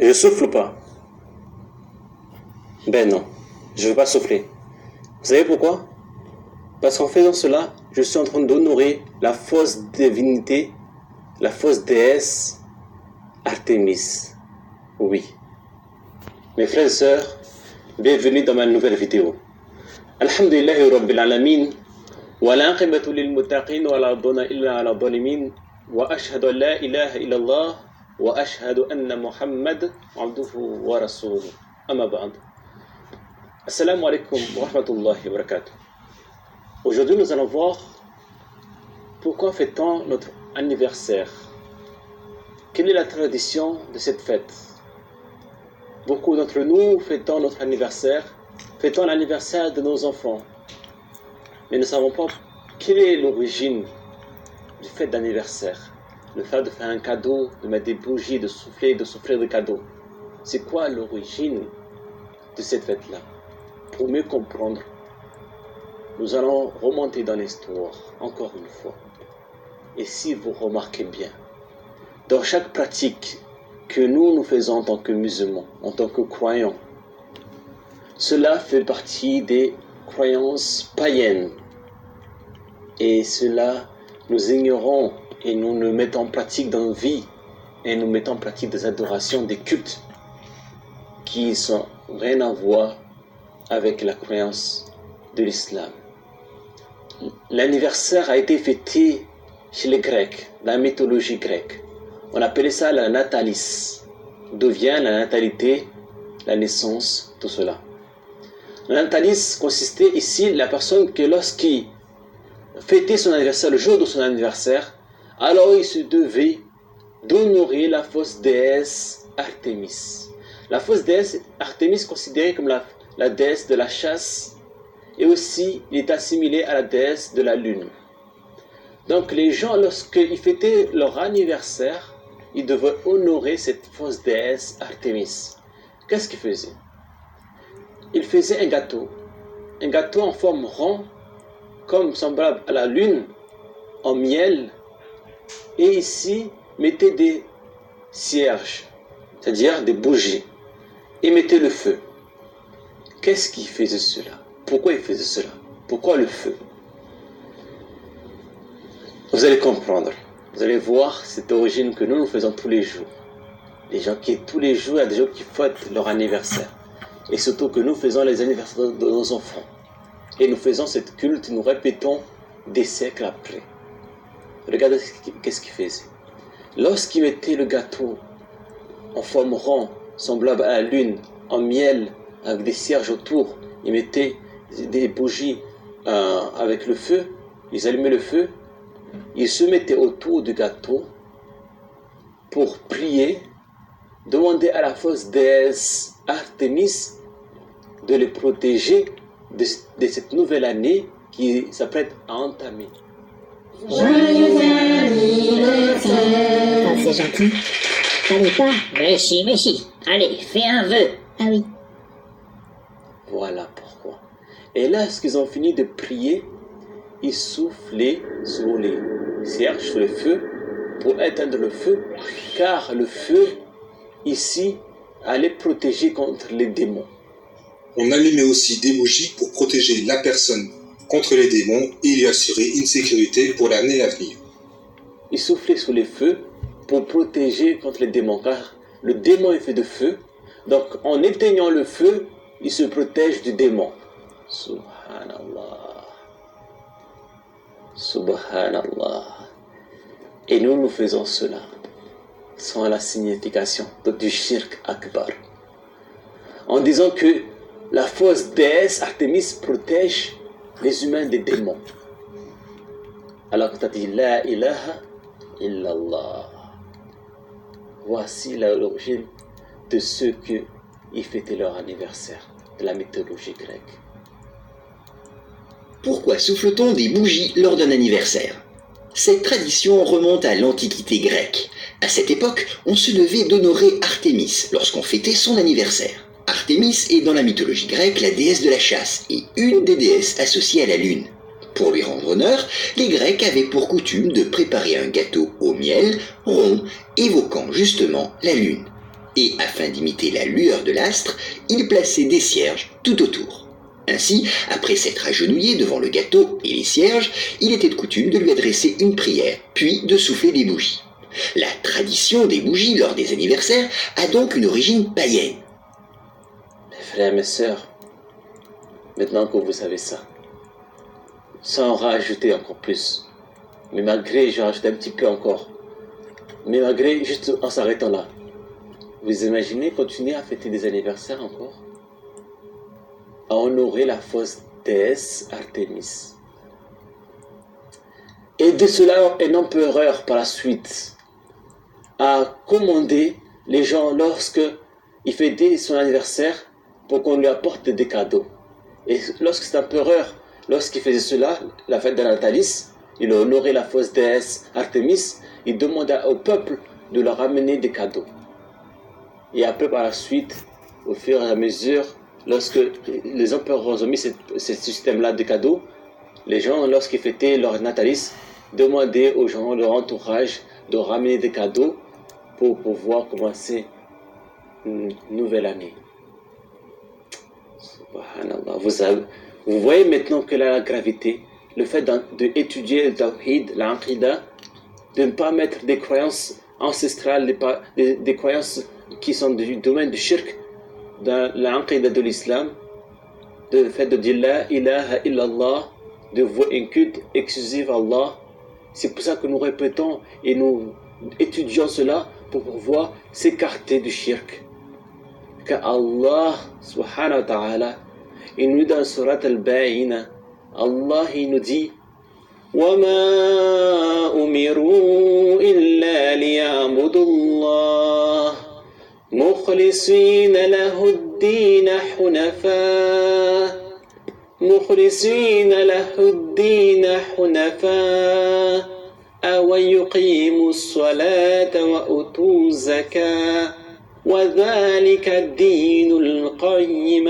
Je souffle ou pas? Ben non, je ne veux pas souffler. Vous savez pourquoi? Parce qu'en faisant cela, je suis en train d'honorer la fausse divinité, la fausse déesse Artémis. Oui. Mes frères et sœurs, bienvenue dans ma nouvelle vidéo. Alhamdulillahi Rabbil Alamin, wa l'aqibatu lil muttaqin wa la dona illa ala zalimin, wa ashhadu an la ilaha illallah, wa ashhadu anna Muhammad abduhu wa rasuluhu. Amma ba'd. Assalamu alaikum wa rahmatullahi wa barakatuh. Aujourd'hui, nous allons voir pourquoi fêtons notre anniversaire. Quelle est la tradition de cette fête? Beaucoup d'entre nous fêtons notre anniversaire, fêtons l'anniversaire de nos enfants. Mais nous ne savons pas quelle est l'origine du fête d'anniversaire. Le fait de faire un cadeau, de mettre des bougies, de souffler des cadeaux. C'est quoi l'origine de cette fête-là? Pour mieux comprendre, nous allons remonter dans l'histoire, encore une fois. Et si vous remarquez bien, dans chaque pratique que nous faisons en tant que musulmans, en tant que croyants, cela fait partie des croyances païennes. Et cela, nous ignorons et nous le mettons en pratique dans nos vies, et nous mettons en pratique des adorations, des cultes, qui n'ont rien à voir avec la croyance de l'islam. L'anniversaire a été fêté chez les Grecs, dans la mythologie grecque. On appelait ça la natalis, d'où vient la natalité, la naissance, tout cela. La natalis consistait ici la personne que lorsqu'il fêtait son anniversaire, le jour de son anniversaire, alors il se devait d'honorer la fausse déesse Artémis. La fausse déesse Artémis considérée comme la déesse de la chasse, et aussi il est assimilé à la déesse de la lune. Donc les gens, lorsqu'ils fêtaient leur anniversaire, ils devaient honorer cette fausse déesse Artémis. Qu'est-ce qu'ils faisaient? Ils faisaient un gâteau en forme rond, comme semblable à la lune, en miel, et ici mettaient des cierges, c'est-à-dire des bougies, et mettaient le feu. Qu'est-ce qui faisait cela? Pourquoi ils faisaient cela? Pourquoi le feu? Vous allez comprendre. Vous allez voir cette origine que nous faisons tous les jours. Les gens qui, tous les jours, il y a des gens qui fêtent leur anniversaire. Et surtout que nous faisons les anniversaires de nos enfants. Et nous faisons cette culte, nous répétons des siècles après. Regardez qu'est-ce qu'ils faisaient. Lorsqu'ils mettaient le gâteau en forme rond, semblable à la lune, en miel, avec des cierges autour, ils mettaient des bougies avec le feu, ils allumaient le feu, ils se mettaient autour du gâteau pour prier, demander à la fausse déesse Artémis de les protéger de cette nouvelle année qui s'apprête à entamer. Joyeux anniversaire! Ah, c'est gentil. Allez, pas. Mais si. Allez, fais un vœu. Ah oui. Voilà pourquoi. Et là, lorsqu'ils ont fini de prier, ils soufflaient sur les cierges, sur le feu, pour éteindre le feu, car le feu, ici, allait protéger contre les démons. On allumait aussi des bougies pour protéger la personne contre les démons et lui assurer une sécurité pour l'année à venir. Ils soufflaient sur les feux pour protéger contre les démons, car le démon est fait de feu. Donc, en éteignant le feu, il se protège du démon. Subhanallah. Subhanallah. Et nous faisons cela sans la signification du shirk akbar. En disant que la fausse déesse Artémis protège les humains des démons. Alors que tu as dit La ilaha illallah. Voici l'origine de ceux qui fêtaient leur anniversaire, de la mythologie grecque. Pourquoi souffle-t-on des bougies lors d'un anniversaire? Cette tradition remonte à l'Antiquité grecque. À cette époque, on se devait d'honorer Artémis lorsqu'on fêtait son anniversaire. Artémis est dans la mythologie grecque la déesse de la chasse et une des déesses associées à la lune. Pour lui rendre honneur, les Grecs avaient pour coutume de préparer un gâteau au miel, rond, évoquant justement la lune. Et afin d'imiter la lueur de l'astre, il plaçait des cierges tout autour. Ainsi, après s'être agenouillé devant le gâteau et les cierges, il était de coutume de lui adresser une prière, puis de souffler des bougies. La tradition des bougies lors des anniversaires a donc une origine païenne. Mes frères, mes sœurs, maintenant que vous savez ça, sans rajouter encore plus, mais malgré, je rajoute un petit peu encore, mais malgré, juste en s'arrêtant là, vous imaginez continuer à fêter des anniversaires encore, à honorer la fausse déesse Artémis. Et de cela, un empereur par la suite a commandé les gens lorsque il fêtait son anniversaire pour qu'on lui apporte des cadeaux. Et lorsque cet empereur, lorsqu'il faisait cela, la fête de Natalis, il honorait la fausse déesse Artémis, il demanda au peuple de leur amener des cadeaux. Et après, par la suite, au fur et à mesure, lorsque les empereurs ont mis ce système-là de cadeaux, les gens, lorsqu'ils fêtaient leur Natalis, demandaient aux gens, leur entourage, de ramener des cadeaux pour pouvoir commencer une nouvelle année. Subhanallah. Vous voyez maintenant que la gravité, le fait d'étudier le tawhid, l'aqida, de ne pas mettre des croyances ancestrales, des croyances qui sont du domaine du shirk, dans l'aqida de l'islam, le fait de dire la ilaha illallah, de vouer un culte exclusif à Allah. C'est pour ça que nous répétons et nous étudions cela pour pouvoir s'écarter du shirk. Car Allah subhanahu wa ta'ala, il nous dit dans surat al-Ba'ina, Allah il nous dit وَمَا أُمِرُوا إِلَّا لِيَعْبُدُوا اللَّهَ مُخْلِصِينَ لَهُ الدِّينَ حُنَفَاءَ وَيُقِيمُوا الصَّلَاةَ وَيُؤْتُوا الزَّكَاةَ وَذَلِكَ الدِّينُ الْقَيِّمُ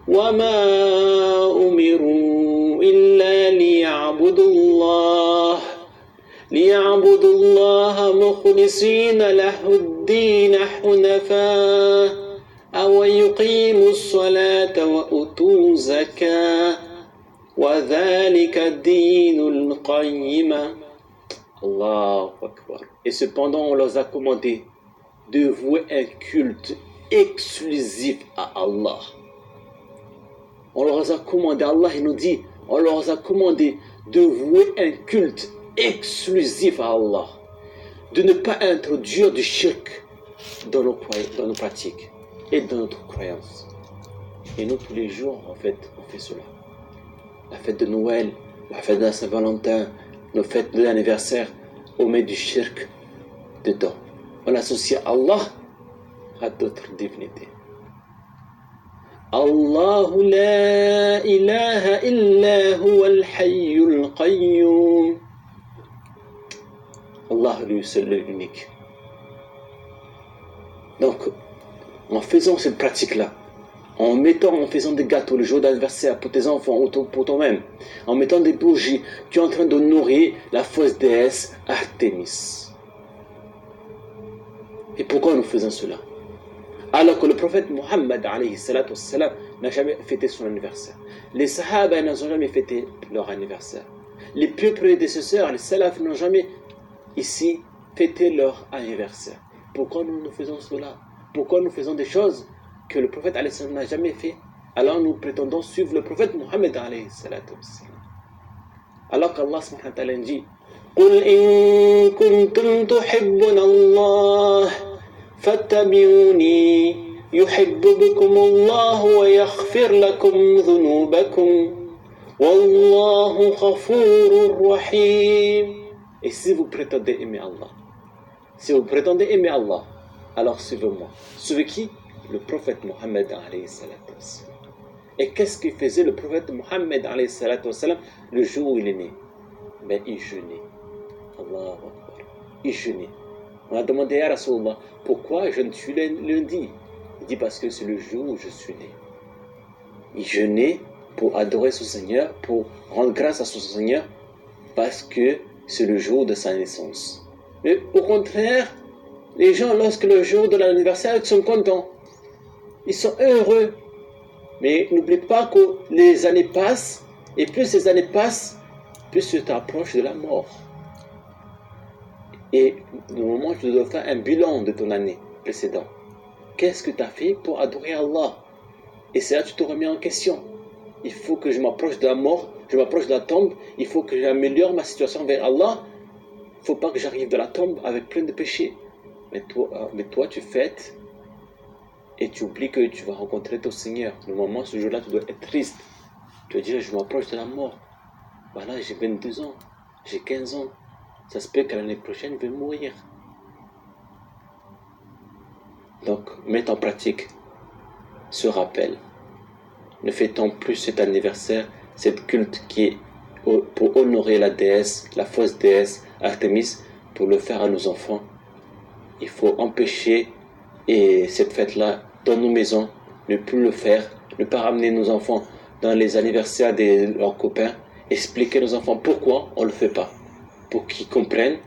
وَمَا أُمِرُوا إِلَّا لِيَعْبُدُوا اللَّهَ مُخْلِصِينَ لَهُ الدِّينَ حُنَفَاءَ وَيُقِيمُوا الصَّلَاةَ وَيُؤْتُوا الزَّكَاةَ وَذَلِكَ الدِّينُ الْقَيِّمُ. Allahu Akbar. Et cependant, on leur a commandé de vouer un culte exclusif à Allah. On leur a commandé, Allah il nous dit, on leur a commandé de vouer un culte exclusif à Allah, de ne pas introduire du shirk dans nos pratiques et dans notre croyance. Et nous, tous les jours, en fait, on fait cela. La fête de Noël, la fête de la Saint-Valentin, nos fêtes de l'anniversaire, on met du shirk dedans. On associe Allah à d'autres divinités. Allahu la ilaha illa huwa al-hayyul qayyum. Allah lui seul est unique. Donc, en faisant cette pratique-là, en faisant des gâteaux le jour d'anniversaire pour tes enfants ou pour toi-même, en mettant des bougies, tu es en train d'honorer la fausse déesse Artémis. Et pourquoi nous faisons cela? Alors que le prophète Mohammed n'a jamais fêté son anniversaire. Les Sahaba n'ont jamais fêté leur anniversaire. Les plus prédécesseurs, les Salaf, n'ont jamais ici fêté leur anniversaire. Pourquoi nous faisons cela? Pourquoi nous faisons des choses que le prophète n'a jamais fait? Alors nous prétendons suivre le prophète Mohammed. Alors qu'Allah dit قُلْ إِن كُنتُمْ تُحِبُّونَ اللَّهَ فاتبعوني يحببكم الله ويغفر لكم ذنوبكم والله غفور رحيم. Et si vous prétendez aimer Allah, alors suivez-moi. Suivez qui? Le prophète Mohammed alayhi salatu wassalam. Et qu'est-ce qu'il faisait le prophète Mohammed alayhi salatu wassalam le jour où il est né? Ben, il jeûnait. Allahu Akbar. Il jeûnait. On a demandé à Rasulullah, pourquoi jeûnes-tu lundi? Il dit parce que c'est le jour où je suis né. Il jeûnait pour adorer son Seigneur, pour rendre grâce à son Seigneur, parce que c'est le jour de sa naissance. Mais au contraire, Les gens, lorsque le jour de l'anniversaire, ils sont contents. Ils sont heureux. Mais n'oublie pas que les années passent, et plus les années passent, plus tu t'approches de la mort. Et au moment où tu dois faire un bilan de ton année précédente, qu'est-ce que tu as fait pour adorer Allah? Et c'est là que tu te remets en question. Il faut que je m'approche de la mort, je m'approche de la tombe, il faut que j'améliore ma situation vers Allah. Il ne faut pas que j'arrive de la tombe avec plein de péchés. Mais toi, tu fêtes et tu oublies que tu vas rencontrer ton Seigneur. Le moment, ce jour-là, tu dois être triste. Tu vas dire, je m'approche de la mort. Voilà, j'ai 22 ans, j'ai 15 ans. Ça se peut que l'année prochaine, je vais mourir. Donc, mets en pratique ce rappel. Ne fêtons plus cet anniversaire, cette culte qui est pour honorer la déesse, la fausse déesse Artémis, pour le faire à nos enfants. Il faut empêcher et cette fête-là dans nos maisons, ne plus le faire, ne pas ramener nos enfants dans les anniversaires de leurs copains, expliquer à nos enfants pourquoi on ne le fait pas, pour qu'ils comprennent,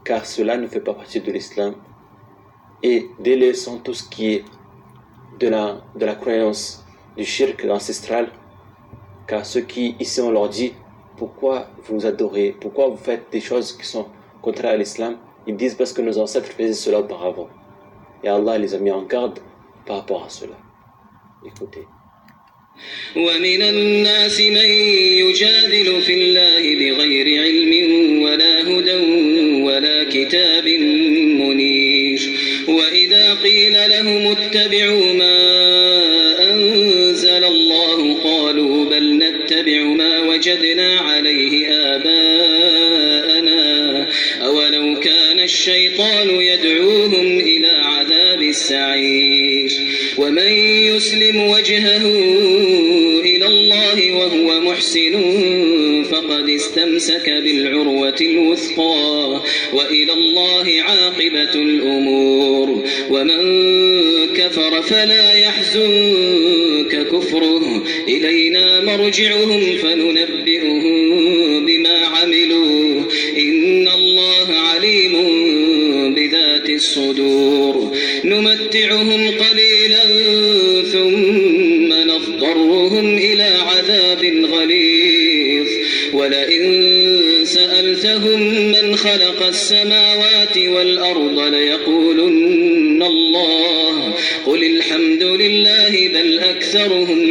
car cela ne fait pas partie de l'islam, et délaissons tout ce qui est de la croyance du shirk ancestral, car ceux qui ici on leur dit pourquoi vous adorez, pourquoi vous faites des choses qui sont contraires à l'islam, ils disent parce que nos ancêtres faisaient cela auparavant. Et Allah les a mis en garde par rapport à cela. Écoutez. ومن الناس من يجادل في الله بغير علم ولا هدى ولا كتاب منير وإذا قيل لهم اتبعوا ما أنزل الله قالوا بل نتبع ما وجدنا عليه آباءنا أولو كان الشيطان يدعوهم إلى عذاب السعير ومن يسلم وجهه إلى الله وهو محسن فقد استمسك بالعروة الوثقى وإلى الله عاقبة الأمور ومن كفر فلا يحزنك كفره إلينا مرجعهم فننبئهم بما عملوا إن الله عليم بذات الصدور نمتعهم قليلا ثم نضطرهم إلى عذاب غليظ ولئن سألتهم من خلق السماوات والأرض ليقولن الله قل الحمد لله بل أكثرهم